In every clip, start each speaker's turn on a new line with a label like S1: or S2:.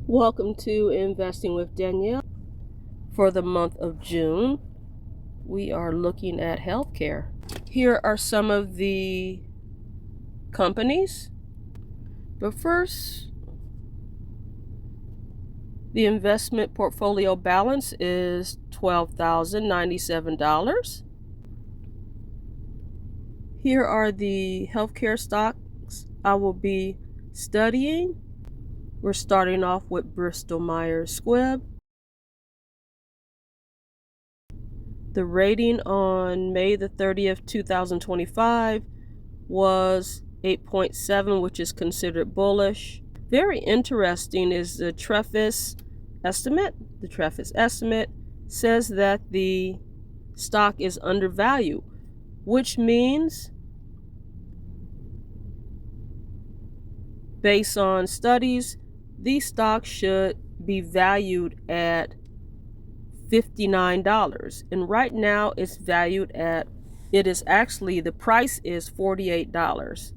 S1: Welcome to Investing with Danielle. For the month of June, we are looking at healthcare. Here are some of the companies. But first, the investment portfolio balance is $12,097. Here are the healthcare stocks I will be studying. We're starting off with Bristol Myers Squibb. The rating on May the 30th, 2025 was 8.7, which is considered bullish. Very interesting is the Dautrieve estimate. The Dautrieve estimate says that the stock is undervalued, which means based on studies, these stocks should be valued at $59. And right now it's valued at, the price is $48.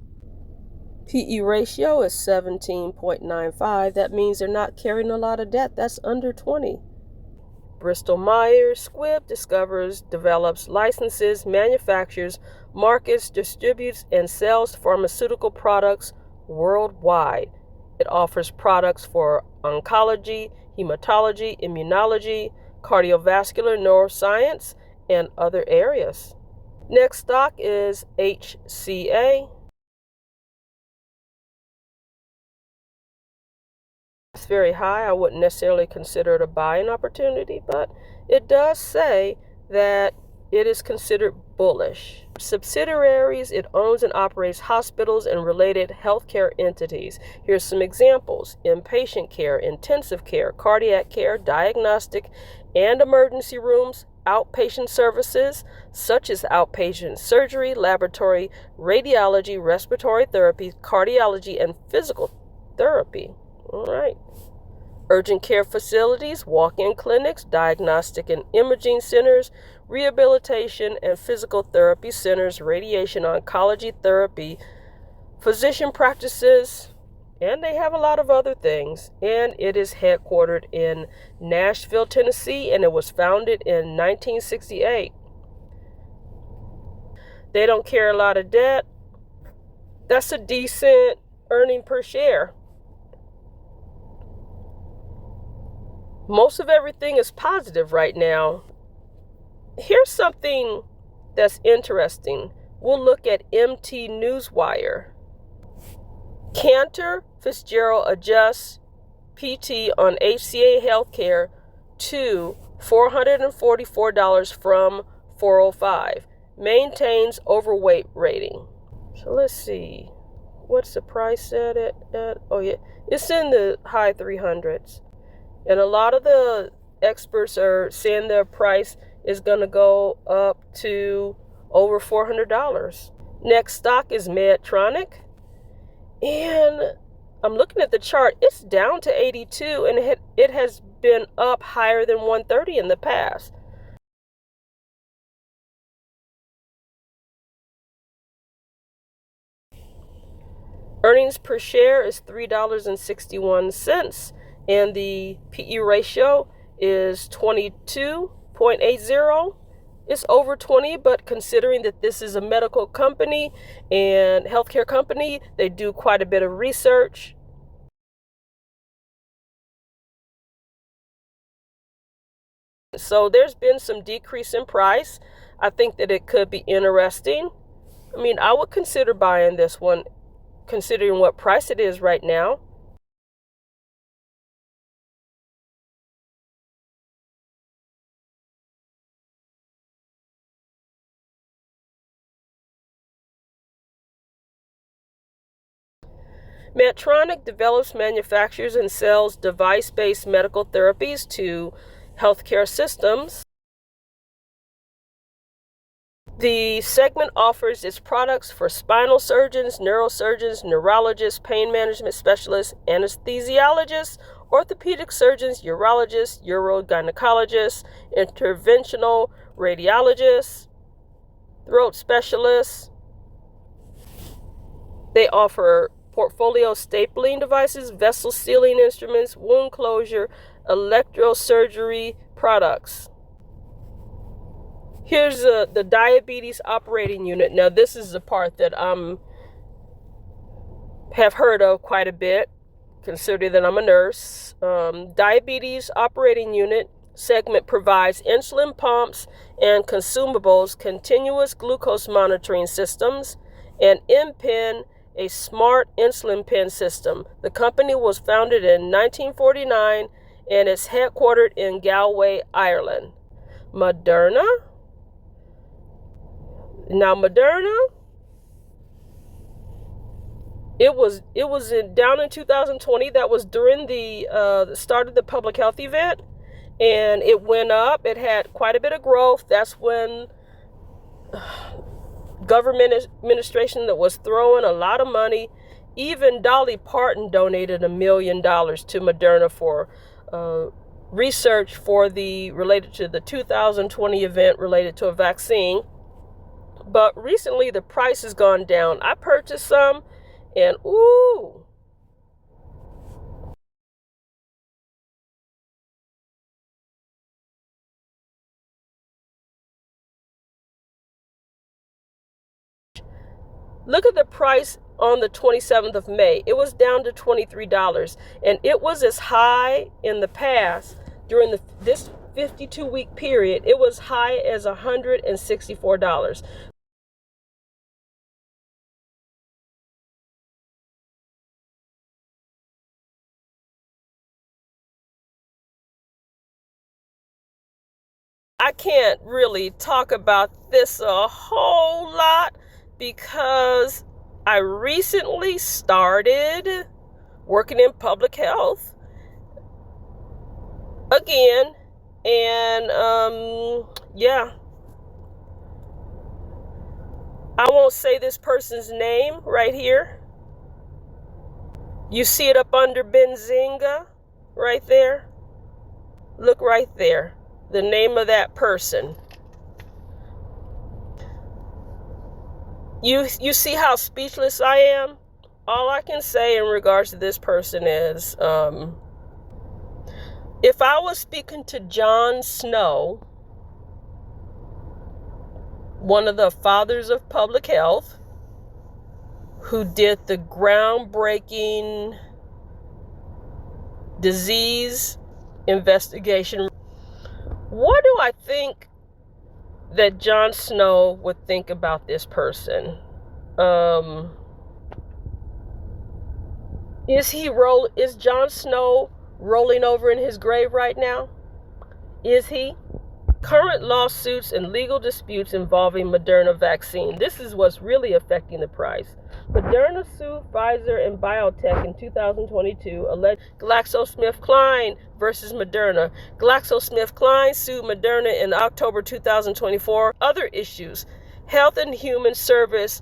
S1: PE ratio is 17.95. That means they're not carrying a lot of debt. That's under 20. Bristol Myers Squibb discovers, develops, licenses, manufactures, markets, distributes, and sells pharmaceutical products worldwide. It offers products for oncology, hematology, immunology, cardiovascular, neuroscience, and other areas. Next stock is HCA. It's very high. I wouldn't necessarily consider it a buying opportunity, but it does say that it is considered bullish. Subsidiaries, it owns and operates hospitals and related healthcare entities. Here's some examples: inpatient care, intensive care, cardiac care, diagnostic and emergency rooms, outpatient services such as outpatient surgery, laboratory, radiology, respiratory therapy, cardiology, and physical therapy. All right. Urgent care facilities, walk-in clinics, diagnostic and imaging centers, rehabilitation and physical therapy centers, radiation oncology therapy, physician practices, and they have a lot of other things. And it is headquartered in Nashville, Tennessee, and it was founded in 1968. They don't carry a lot of debt. That's a decent earning per share. Most of everything is positive right now. Here's something that's interesting. We'll look at MT Newswire. Cantor Fitzgerald adjusts PT on HCA Healthcare to $444 from $405. Maintains overweight rating. So let's see. What's the price set at? Oh yeah, it's in the high 300s. And a lot of the experts are saying their price is going to go up to over $400. Next stock is Medtronic. And I'm looking at the chart. It's down to 82, and it has been up higher than 130 in the past. Earnings per share is $3.61. And the PE ratio is 22.80. It's over 20, but considering that this is a medical company and healthcare company, they do quite a bit of research. So there's been some decrease in price. I think that it could be interesting. I mean, I would consider buying this one, considering what price it is right now. Medtronic develops, manufactures, and sells device-based medical therapies to healthcare systems. The segment offers its products for spinal surgeons, neurosurgeons, neurologists, pain management specialists, anesthesiologists, orthopedic surgeons, urologists, urogynecologists, interventional radiologists, throat specialists. They offer portfolio stapling devices, vessel sealing instruments, wound closure, electrosurgery products. Here's the diabetes operating unit. Now, this is the part that have heard of quite a bit, considering that I'm a nurse. Diabetes operating unit segment provides insulin pumps and consumables, continuous glucose monitoring systems, and InPen, a smart insulin pen system. The company was founded in 1949 and is headquartered in Galway, Ireland. Moderna? Now, Moderna, it was down in 2020. That was during the start of the public health event, and it went up. It had quite a bit of growth. That's when government administration that was throwing a lot of money. Even Dolly Parton donated $1 million to Moderna for research related to the 2020 event related to a vaccine. But recently the price has gone down. I purchased some, and ooh. Look at the price on the 27th of May. It was down to $23, and it was as high in the past during this 52-week period. It was high as $164. I can't really talk about this a whole lot because I recently started working in public health again, and yeah, I won't say this person's name right here. You see it up under Benzinga right there. Look right there, the name of that person. You see how speechless I am? All I can say in regards to this person is, if I was speaking to John Snow, one of the fathers of public health, who did the groundbreaking disease investigation, what do I think that John Snow would think about this person? Is John Snow rolling over in his grave right now? Is he? Current lawsuits and legal disputes involving Moderna vaccine. This is what's really affecting the price. Moderna sued Pfizer and BioNTech in 2022, alleged GlaxoSmithKline versus Moderna. GlaxoSmithKline sued Moderna in October 2024. Other issues: Health and Human Service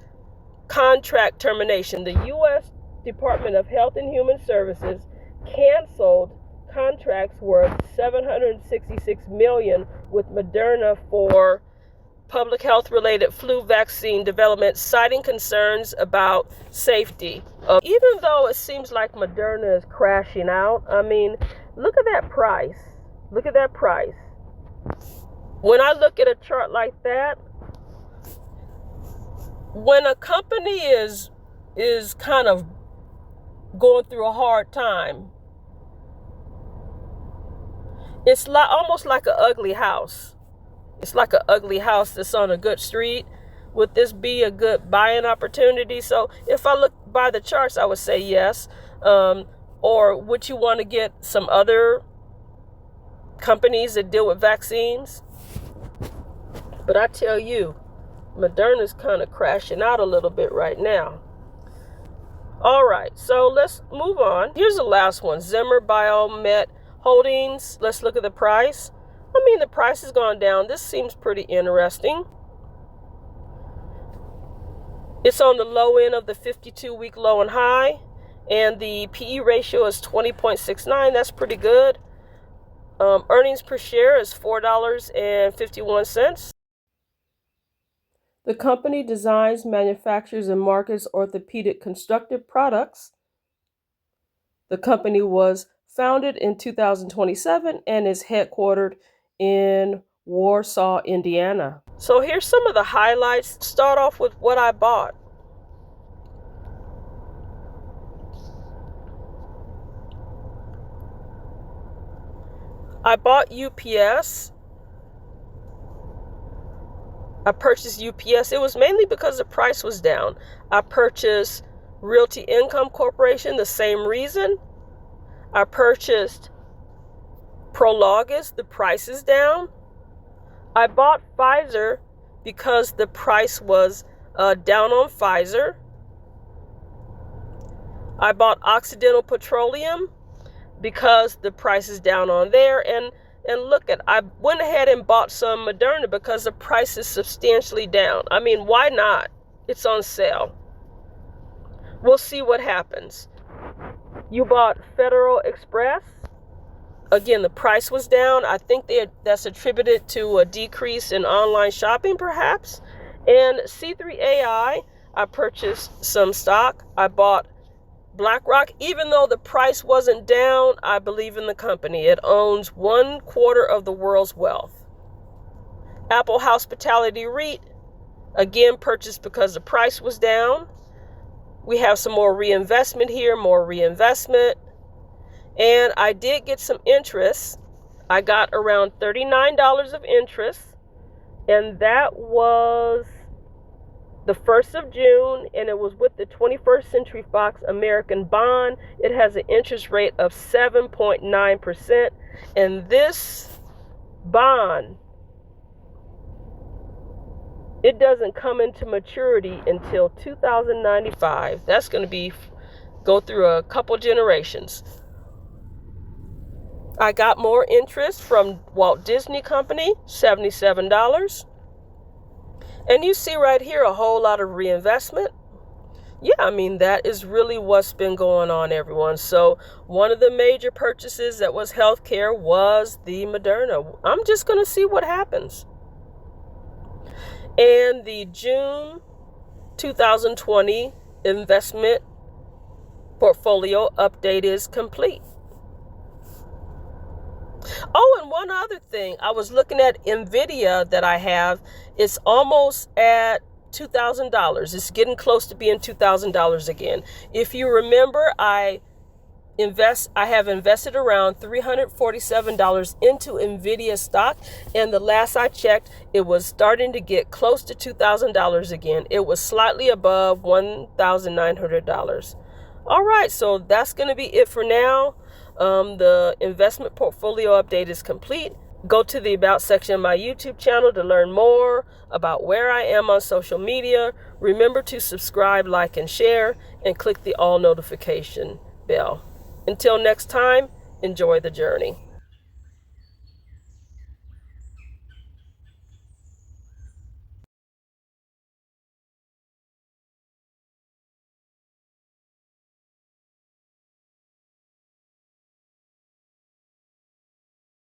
S1: contract termination. The U.S. Department of Health and Human Services canceled contracts worth $766 million with Moderna for public health related flu vaccine development, citing concerns about safety. Even though it seems like Moderna is crashing out, I mean, look at that price. Look at that price. When I look at a chart like that, when a company is kind of going through a hard time, it's almost like an ugly house. It's like an ugly house that's on a good street. Would this be a good buying opportunity? So if I look by the charts, I would say yes. Or would you want to get some other companies that deal with vaccines? But I tell you, Moderna's kind of crashing out a little bit right now. All right, so let's move on. Here's the last one, Zimmer Biomet Holdings. Let's look at the price. I mean, the price has gone down. This seems pretty interesting. It's on the low end of the 52-week low and high, and the PE ratio is 20.69. That's pretty good. Earnings per share is $4.51. The company designs, manufactures, and markets orthopedic constructive products. The company was founded in 2027 and is headquartered in Warsaw, Indiana. So here's some of the highlights. Start off with what I bought. I bought UPS. I purchased UPS. It was mainly because the price was down. I purchased Realty Income Corporation, the same reason. I purchased Prologis, the price is down. I bought Pfizer because the price was down on Pfizer. I bought Occidental Petroleum because the price is down on there. And look at, I went ahead and bought some Moderna because the price is substantially down. I mean, why not? It's on sale. We'll see what happens. You bought Federal Express. Again, the price was down. I think that's attributed to a decrease in online shopping, perhaps. And C3AI, I purchased some stock. I bought BlackRock. Even though the price wasn't down, I believe in the company. It owns 1/4 of the world's wealth. Apple Hospitality REIT, again, purchased because the price was down. We have some more reinvestment here, more reinvestment. And I did get some interest. I got around $39 of interest. And that was the 1st of June. And it was with the 21st Century Fox American bond. It has an interest rate of 7.9%. And this bond, it doesn't come into maturity until 2095. That's going to go through a couple generations. I got more interest from Walt Disney Company, $77. And you see right here a whole lot of reinvestment. Yeah, I mean, that is really what's been going on, everyone. So one of the major purchases that was healthcare was the Moderna. I'm just going to see what happens. And the June 2020 investment portfolio update is complete. Oh, and one other thing. I was looking at Nvidia that I have. It's almost at $2,000. It's getting close to being $2,000 again. If you remember, I have invested around $347 into Nvidia stock, and the last I checked, it was starting to get close to $2,000 again. It was slightly above $1,900. All right, so that's going to be it for now. The investment portfolio update is complete. Go to the About section of my YouTube channel to learn more about where I am on social media. Remember to subscribe, like, and share, and click the all notification bell. Until next time, enjoy the journey.